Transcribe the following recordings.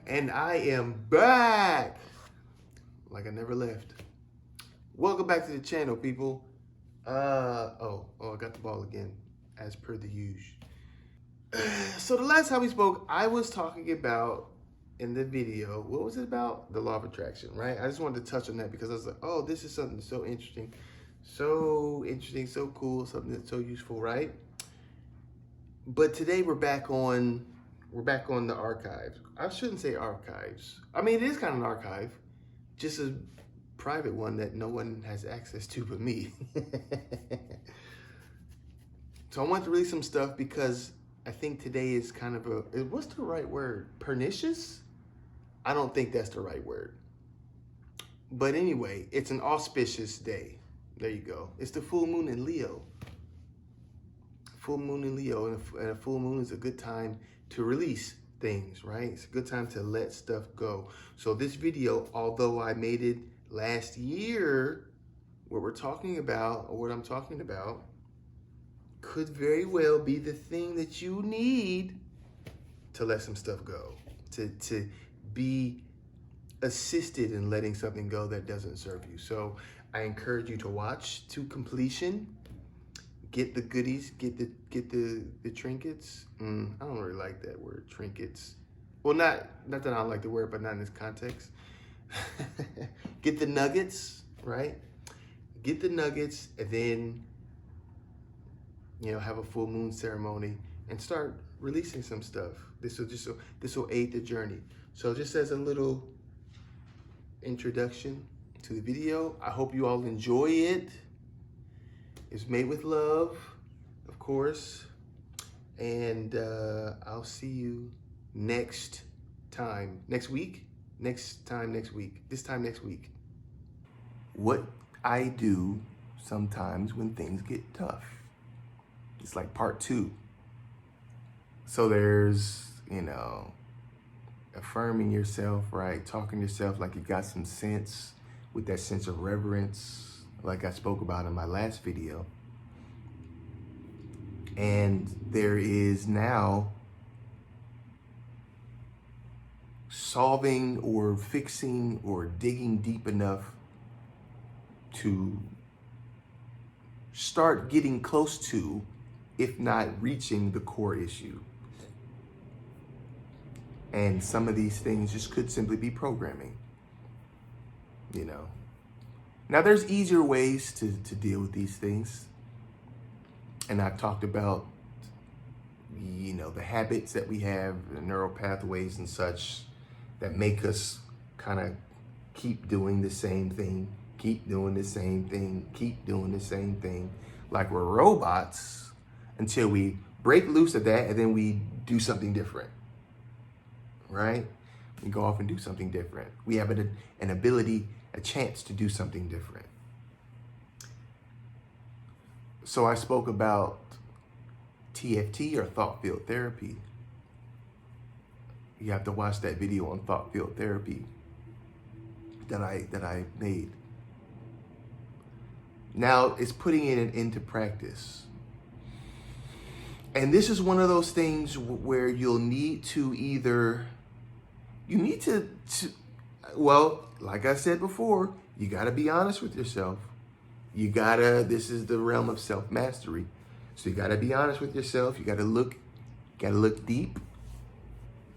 And I am back like I never left. Welcome back to the channel, people. I got the ball again, as per the usual. So the last time we spoke, I was talking about in the video, what was it about? The law of attraction, right? I just wanted to touch on that because I was like, oh, this is something so interesting, so cool, something that's so useful, right? But today we're back on the archives. I shouldn't say archives. I mean, it is kind of an archive, just a private one that no one has access to but me. So I want to release some stuff because I think today is kind of what's the right word? Pernicious? I don't think that's the right word. But anyway, it's an auspicious day. There you go. It's the full moon in Leo. Full moon in Leo, and a full moon is a good time to release things, right? It's a good time to let stuff go. So this video, although I made it last year, what I'm talking about could very well be the thing that you need to let some stuff go, to be assisted in letting something go that doesn't serve you. So I encourage you to watch to completion. Get the goodies, get the trinkets. I don't really like that word, trinkets. Well, not that I don't like the word, but not in this context. Get the nuggets, right? Get the nuggets, and then have a full moon ceremony and start releasing some stuff. This will aid the journey. So just as a little introduction to the video, I hope you all enjoy it. It's made with love, of course, and I'll see you next time next week. This time next week. What I do sometimes when things get tough. It's like part 2. So there's, affirming yourself, right? Talking to yourself like you got some sense, with that sense of reverence, like I spoke about in my last video. And there is now solving or fixing or digging deep enough to start getting close to, if not reaching, the core issue. And some of these things just could simply be programming, Now, there's easier ways to deal with these things. And I've talked about, the habits that we have, the neural pathways and such that make us kind of keep doing the same thing, like we're robots until we break loose of that and then we do something different, right? We go off and do something different. We have an ability, a chance to do something different. So I spoke about TFT, or thought field therapy. You have to watch that video on thought field therapy that I made. Now it's putting it into practice. And this is one of those things where you'll need to well, like I said before, you got to be honest with yourself. This is the realm of self-mastery. So you got to be honest with yourself. You got to look deep.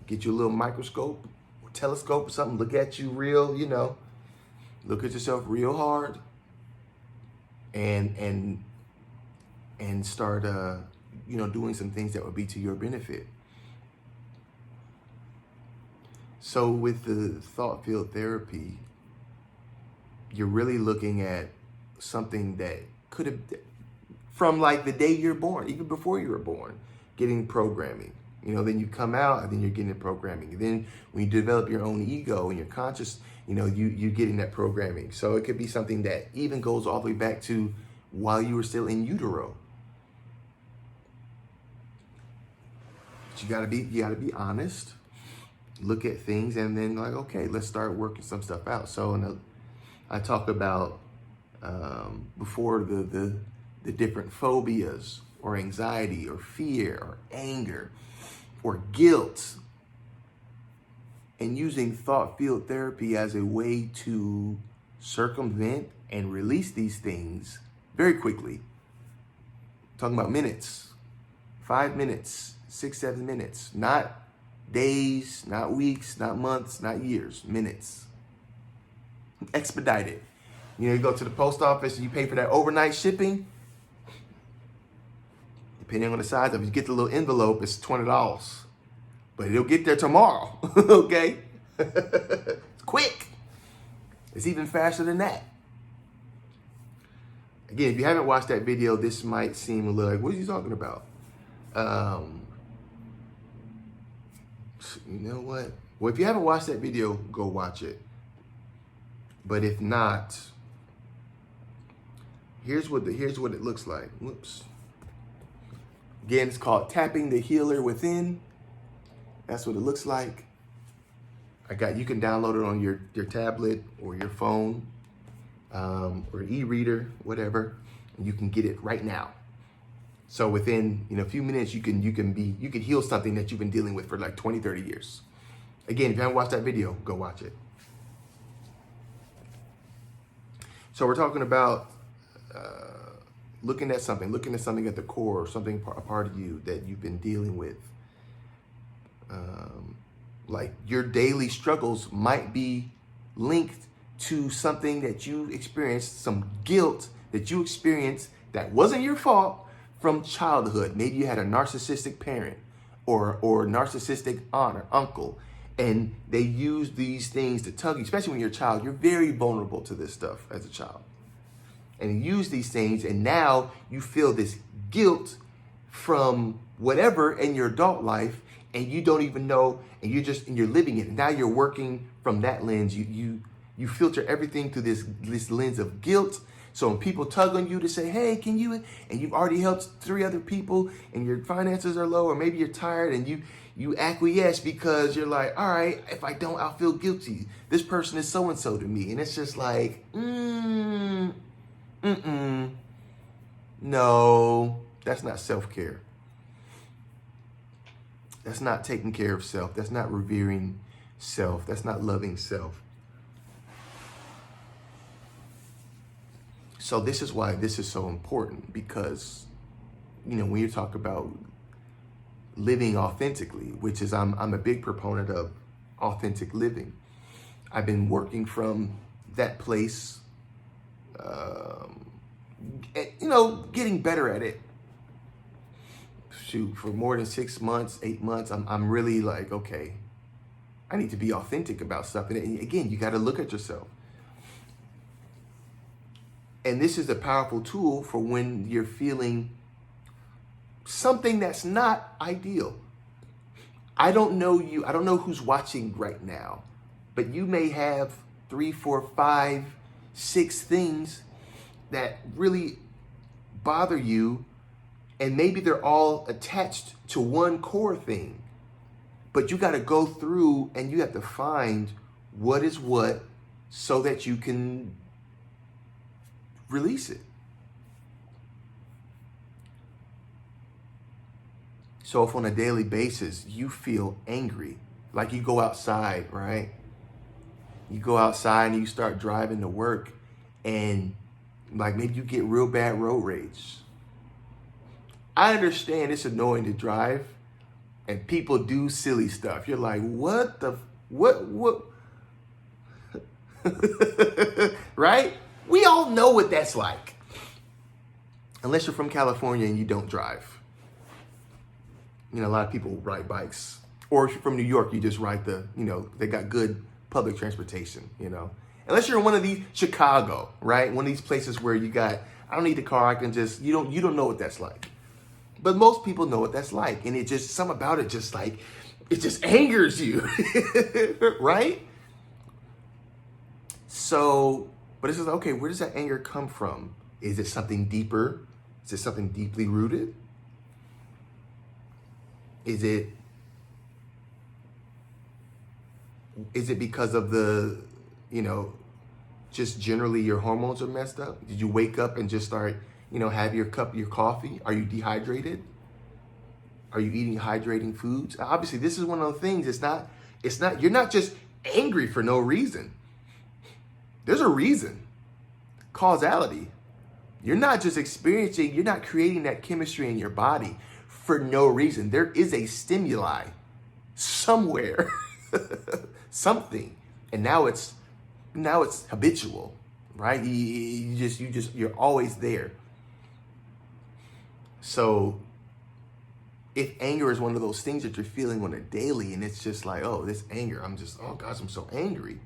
Get your little microscope or telescope or something. Look at you real, look at yourself real hard and start, doing some things that would be to your benefit. So with the thought field therapy, you're really looking at something that could have, from like the day you're born, even before you were born, getting programming. Then you come out and then you're getting the programming. And then when you develop your own ego and your conscious, you're getting that programming. So it could be something that even goes all the way back to while you were still in utero. But you gotta be honest. Look at things and then okay, let's start working some stuff out. So I talk about before the different phobias or anxiety or fear or anger or guilt and using thought-field therapy as a way to circumvent and release these things very quickly. Talking about minutes, 5 minutes, 6, 7 minutes, not days, not weeks, not months, not years, minutes. Expedited. You go to the post office and you pay for that overnight shipping. Depending on the size of it, you get the little envelope, it's $20. But it'll get there tomorrow, okay? It's quick. It's even faster than that. Again, if you haven't watched that video, this might seem a little like, what are you talking about? You know what? Well, if you haven't watched that video, go watch it. But if not, here's what it looks like. Whoops. Again, it's called Tapping the Healer Within. That's what it looks like. You can download it on your tablet or your phone, or e-reader, whatever. And you can get it right now. So within a few minutes, you can heal something that you've been dealing with for like 20, 30 years. Again, if you haven't watched that video, go watch it. So we're talking about looking at something at the core, something a part of you that you've been dealing with. Like your daily struggles might be linked to something that you experienced, some guilt that you experienced that wasn't your fault from childhood. Maybe you had a narcissistic parent or narcissistic aunt or uncle, and they use these things to tug you, especially when you're a child. You're very vulnerable to this stuff as a child. And you use these things, and now you feel this guilt from whatever in your adult life, and you don't even know, and you're living it. And now you're working from that lens. You filter everything through this lens of guilt. So when people tug on you to say, hey, can you, and you've already helped 3 other people and your finances are low, or maybe you're tired, and you acquiesce because you're like, all right, if I don't, I'll feel guilty. This person is so-and-so to me. And it's just like, no, that's not self-care. That's not taking care of self. That's not revering self. That's not loving self. So this is why this is so important, because, when you talk about living authentically, which is I'm a big proponent of authentic living. I've been working from that place, getting better at it. Shoot, for more than 6 months, 8 months, I'm really like, okay, I need to be authentic about stuff. And again, you got to look at yourself. And this is a powerful tool for when you're feeling something that's not ideal. I don't know you. I don't know who's watching right now, but you may have 3, 4, 5, 6 things that really bother you. And maybe they're all attached to one core thing, but you got to go through and you have to find what is what so that you can release it. So if on a daily basis you feel angry, like you go outside, right? You go outside and you start driving to work, and like maybe you get real bad road rage. I understand it's annoying to drive and people do silly stuff. You're like, what? Right? We all know what that's like. Unless you're from California and you don't drive. A lot of people ride bikes. Or if you're from New York, you just ride they got good public transportation, Unless you're in one of these, Chicago, right? One of these places where I don't need the car, I can just, you don't know what that's like. But most people know what that's like. And something about it just like, it just angers you, right? So, but it's just, okay, where does that anger come from? Is it something deeper? Is it something deeply rooted? Is it because of the, just generally your hormones are messed up? Did you wake up and just start, have your coffee? Are you dehydrated? Are you eating hydrating foods? Obviously, this is one of those things. It's not, You're not just angry for no reason. There's a reason. Causality. You're not creating that chemistry in your body for no reason. There is a stimuli somewhere, something. And now it's habitual, right? You're always there. So if anger is one of those things that you're feeling on a daily, and it's just like, oh, this anger, oh gosh, I'm so angry.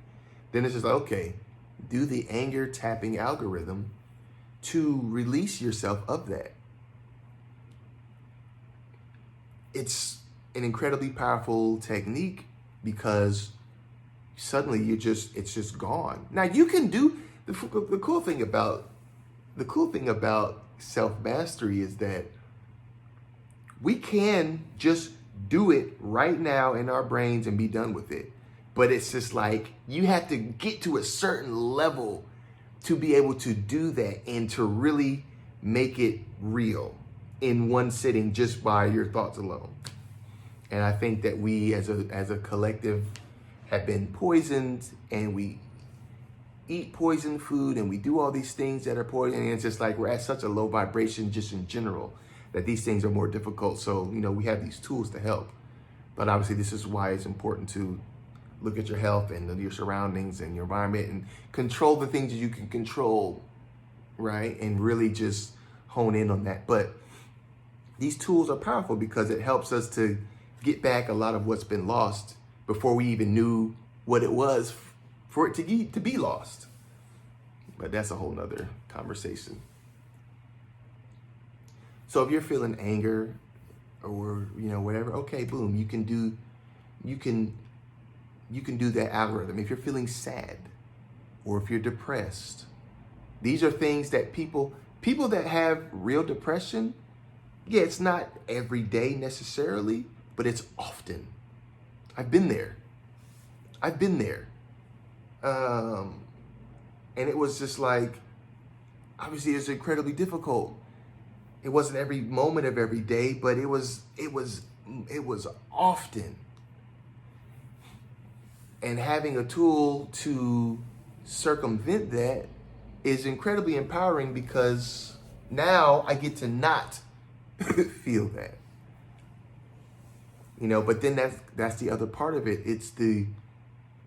Then it's just like, okay, do the anger tapping algorithm to release yourself of that. It's an incredibly powerful technique because suddenly it's just gone. Now you can do the cool thing about self-mastery is that we can just do it right now in our brains and be done with it. But it's just like you have to get to a certain level to be able to do that and to really make it real in one sitting just by your thoughts alone. And I think that we as a collective have been poisoned, and we eat poison food and we do all these things that are poison, and it's just like we're at such a low vibration just in general that these things are more difficult. So, we have these tools to help. But obviously this is why it's important to look at your health and your surroundings and your environment and control the things that you can control, right? And really just hone in on that. But these tools are powerful because it helps us to get back a lot of what's been lost before we even knew what it was for it to be lost. But that's a whole nother conversation. So if you're feeling anger or, whatever, okay, boom, you can do that algorithm. If you're feeling sad or if you're depressed, these are things that people that have real depression, yeah, it's not every day necessarily, but it's often. I've been there. And it was just like, obviously it's incredibly difficult. It wasn't every moment of every day, but it was often. And having a tool to circumvent that is incredibly empowering because now I get to not feel that. But then that's the other part of it. It's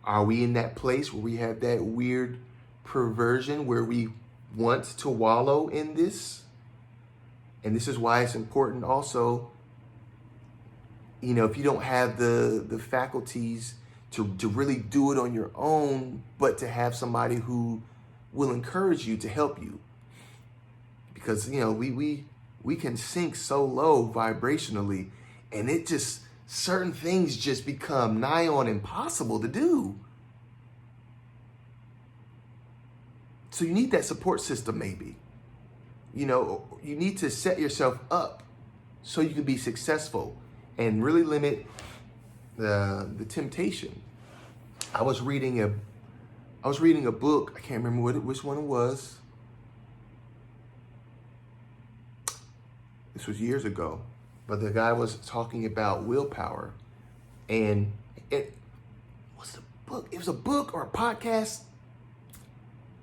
are we in that place where we have that weird perversion where we want to wallow in this? And this is why it's important also, if you don't have the faculties to really do it on your own, but to have somebody who will encourage you to help you. Because, we can sink so low vibrationally, and certain things just become nigh on impossible to do. So you need that support system maybe. You need to set yourself up so you can be successful and really limit the temptation. I was reading a book. I can't remember which one it was. This was years ago, but the guy was talking about willpower, and what's the book? It was a book or a podcast.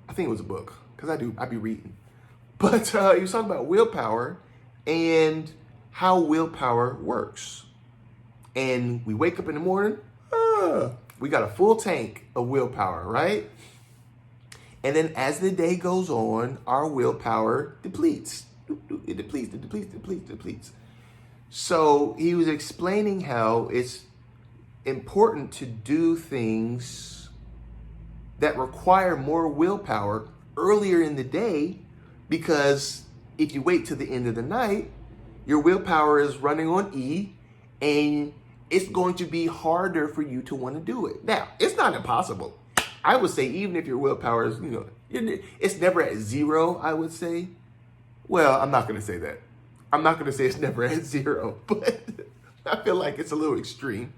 I think it was a book because I be reading. But he was talking about willpower and how willpower works. And we wake up in the morning, we got a full tank of willpower, right? And then as the day goes on, our willpower depletes. It depletes. So he was explaining how it's important to do things that require more willpower earlier in the day, because if you wait till the end of the night, your willpower is running on E, and it's going to be harder for you to want to do it. Now, it's not impossible. I would say even if your willpower is, it's never at zero, I would say. Well, I'm not going to say that. I'm not going to say it's never at zero, but I feel like it's a little extreme.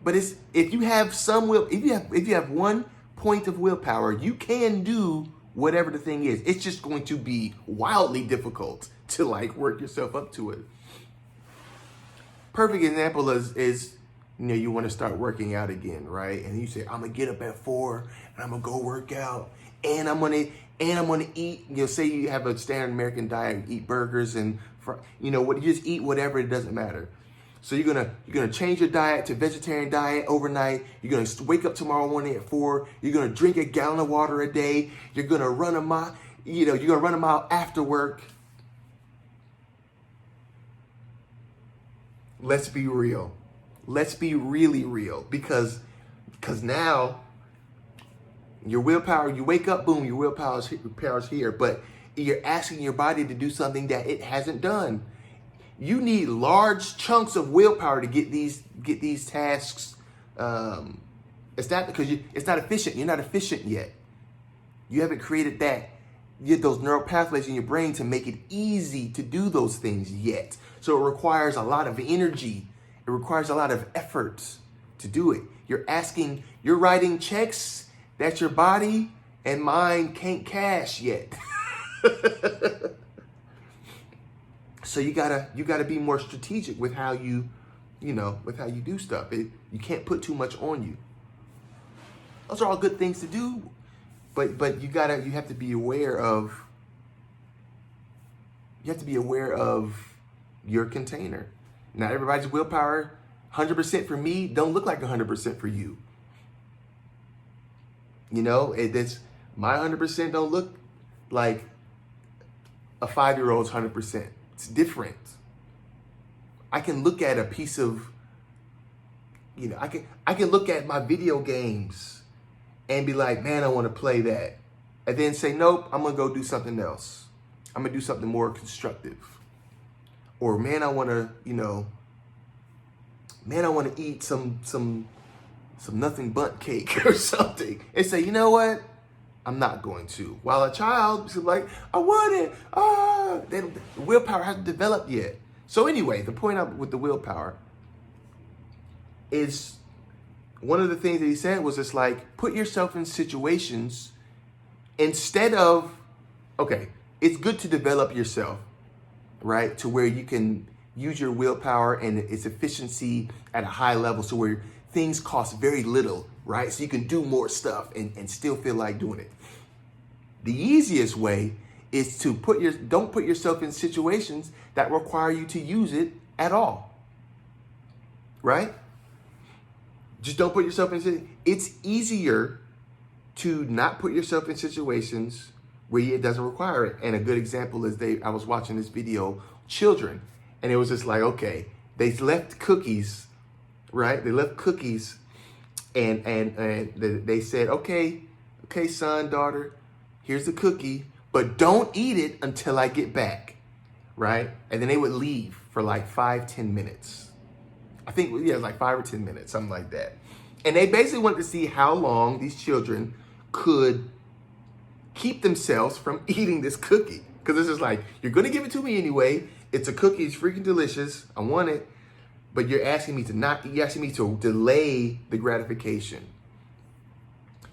But if you have if you have 1 point of willpower, you can do whatever the thing is. It's just going to be wildly difficult to work yourself up to it. Perfect example is you want to start working out again, right? And you say, I'm gonna get up at 4 and I'm gonna go work out, and I'm gonna eat. Say you have a standard American diet, eat burgers and what, you just eat whatever, it doesn't matter. So you're gonna change your diet to vegetarian diet overnight. You're gonna wake up tomorrow morning at 4. You're gonna drink a gallon of water a day. You're gonna run a mile. You're gonna run a mile after work. Let's be real. Let's be really real, because now your willpower, you wake up, boom, your willpower's here, but you're asking your body to do something that it hasn't done. You need large chunks of willpower to get these tasks. It's not because it's not efficient. You're not efficient yet. You haven't created those neural pathways in your brain to make it easy to do those things yet. So it requires a lot of energy. It requires a lot of effort to do it. You're writing checks that your body and mind can't cash yet. So you gotta be more strategic with how you do stuff. You can't put too much on you. Those are all good things to do, but you have to be aware of. You have to be aware of your container. Not everybody's willpower, 100% for me, don't look like 100% for you. It's my 100% don't look like a 5-year-old's 100%. It's different. I can look at a piece of, I can look at my video games and be like, man, I want to play that. And then say, nope, I'm going to go do something else. I'm going to do something more constructive. Or man, I want to eat some nothing but cake or something. And say, you know what? I'm not going to. While a child is like, I want it. The willpower hasn't developed yet. So anyway, the point with the willpower is, one of the things that he said was just like, put yourself in situations instead of, okay, it's good to develop yourself, right? To where you can use your willpower and its efficiency at a high level, so where things cost very little, right? So you can do more stuff and still feel like doing it. The easiest way is to don't put yourself in situations that require you to use it at all, right? Just don't put yourself in. It's easier to not put yourself in situations where it doesn't require it. And a good example is I was watching this video, children, and it was just like, okay, they left cookies, right? They left cookies, and they said, okay, son, daughter, here's the cookie, but don't eat it until I get back, right? And then they would leave for like 5-10 minutes. I think, yeah, like 5 or 10 minutes, something like that. And they basically wanted to see how long these children could keep themselves from eating this cookie. Because it's just like, you're going to give it to me anyway. It's a cookie. It's freaking delicious. I want it. But you're asking me to delay the gratification.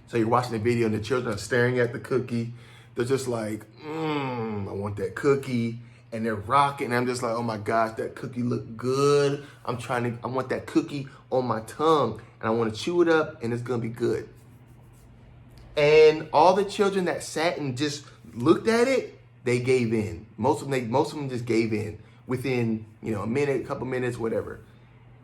So you're watching the video and the children are staring at the cookie. They're just like, I want that cookie. And they're rocking. And I'm just like, oh my gosh, that cookie looked good. I want that cookie on my tongue. And I want to chew it up, and it's going to be good. And all the children that sat and just looked at it, they gave in. Most of them just gave in within, a minute, a couple minutes, whatever.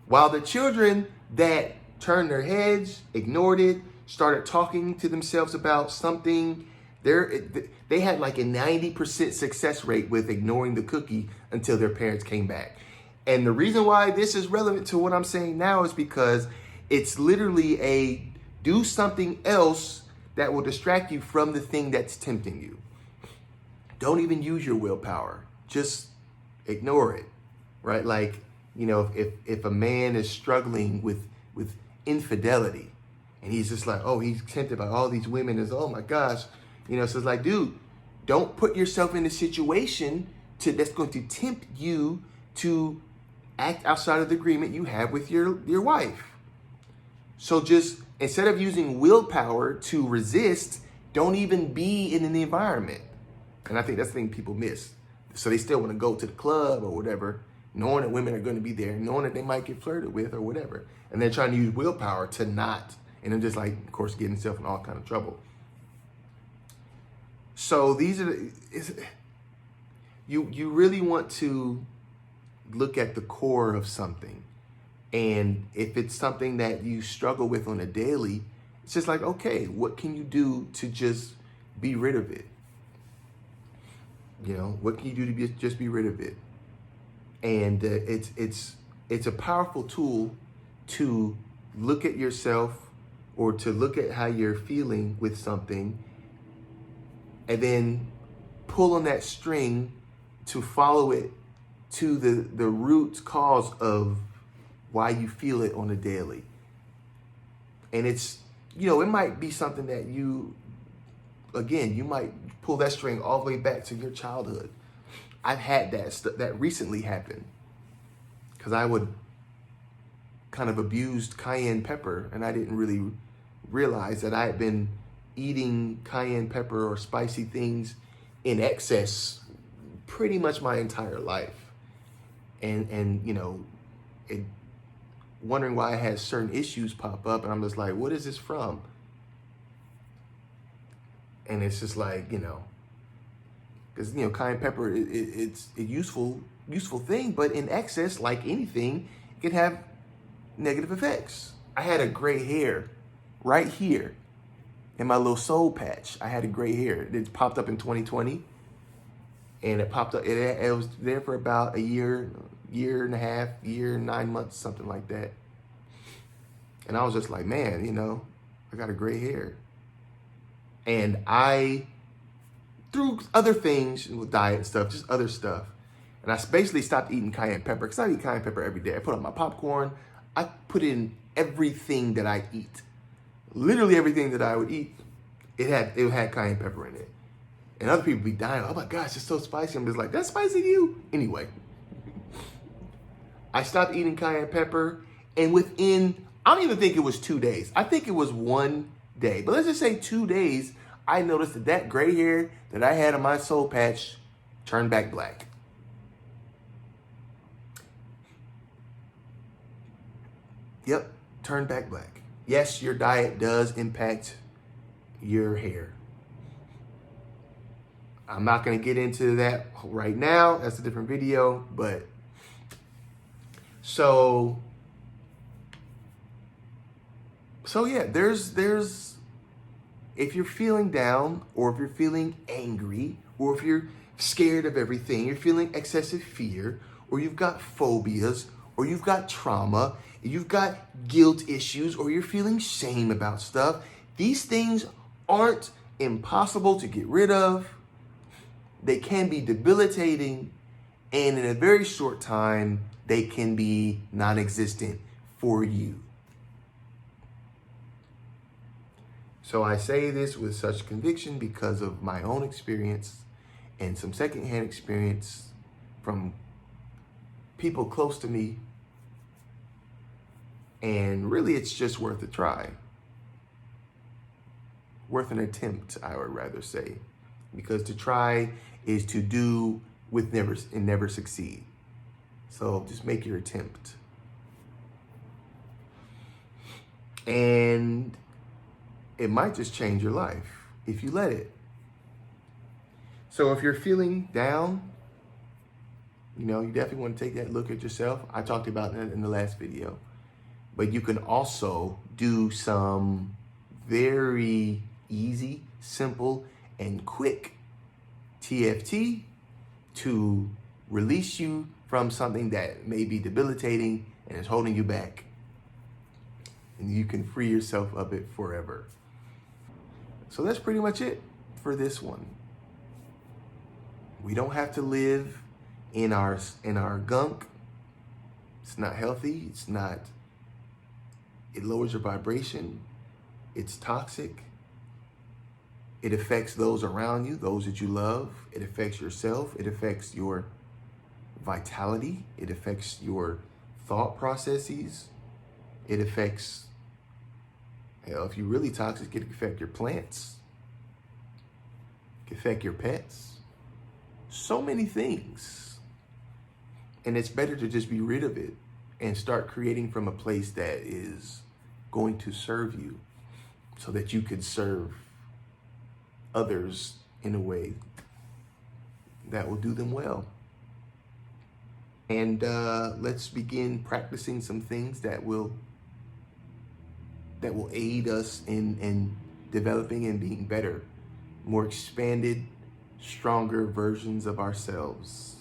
While the children that turned their heads, ignored it, started talking to themselves about something, they had like a 90% success rate with ignoring the cookie until their parents came back. And the reason why this is relevant to what I'm saying now is because it's literally a do something else that will distract you from the thing that's tempting you. Don't even use your willpower. Just ignore it, right? Like, if a man is struggling with infidelity, and he's just like, oh, he's tempted by all these women, oh my gosh, so it's like, dude, don't put yourself in a situation that's going to tempt you to act outside of the agreement you have with your wife. So just, instead of using willpower to resist, don't even be in the environment. And I think that's the thing people miss. So they still want to go to the club or whatever, knowing that women are going to be there, knowing that they might get flirted with or whatever. And they're trying to use willpower to not. And I'm just like, of course, getting themselves in all kind of trouble. So these are you really want to look at the core of something. And if it's something that you struggle with on a daily, it's just like, okay, what can you do to just be rid of it? What can you do to just be rid of it? And it's a powerful tool to look at yourself or to look at how you're feeling with something and then pull on that string to follow it to the root cause of why you feel it on a daily. And it's, it might be something that you might pull that string all the way back to your childhood. I've had that recently happen because I would kind of abused cayenne pepper and I didn't really realize that I had been eating cayenne pepper or spicy things in excess pretty much my entire life. And wondering why I had certain issues pop up, and I'm just like, what is this from? And it's just like, because cayenne pepper, it's a useful thing, but in excess, like anything, it can have negative effects. I had a gray hair right here in my little soul patch. I had a gray hair. It popped up in 2020, and it popped up. It was there for about a year and a half, 9 months, something like that. And I was just like, man, I got a gray hair. And I, through other things with diet stuff, just other stuff, and I basically stopped eating cayenne pepper because I eat cayenne pepper every day. I put on my popcorn. I put in everything that I eat. Literally everything that I would eat, it had cayenne pepper in it. And other people be dying, oh my gosh, it's so spicy. I'm just like, that's spicy to you? Anyway, I stopped eating cayenne pepper, and within, I don't even think it was 2 days. I think it was 1 day. But let's just say 2 days, I noticed that gray hair that I had on my soul patch turned back black. Yep, turned back black. Yes, your diet does impact your hair. I'm not going to get into that right now. That's a different video, but so yeah, there's if you're feeling down, or if you're feeling angry, or if you're scared of everything, you're feeling excessive fear, or you've got phobias, or you've got trauma, you've got guilt issues, or you're feeling shame about stuff, these things aren't impossible to get rid of. They can be debilitating, and in a very short time, they can be non-existent for you. So I say this with such conviction because of my own experience and some secondhand experience from people close to me. And really, it's just worth a try. Worth an attempt, I would rather say. Because to try is to do with never succeed. So just make your attempt. And it might just change your life if you let it. So if you're feeling down, you definitely want to take that look at yourself. I talked about that in the last video. But you can also do some very easy, simple, and quick TFT to release you from something that may be debilitating and is holding you back. And you can free yourself of it forever. So that's pretty much it for this one. We don't have to live in our gunk. It's not healthy. It lowers your vibration. It's toxic. It affects those around you, those that you love. It affects yourself. It affects your vitality. It affects your thought processes. It affects, if you're really toxic, it can affect your plants. It can affect your pets. So many things. And it's better to just be rid of it and start creating from a place that is going to serve you so that you could serve others in a way that will do them well. And let's begin practicing some things that will aid us in developing and being better, more expanded, stronger versions of ourselves.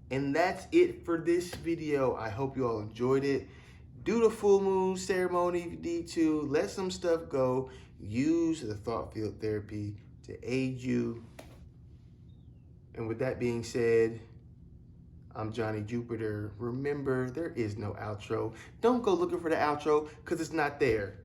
And that's it for this video. I hope you all enjoyed it. Do the full moon ceremony if you need to. Let some stuff go. Use the thought field therapy to aid you. And with that being said, I'm Johnny Jupiter. Remember, there is no outro. Don't go looking for the outro because it's not there.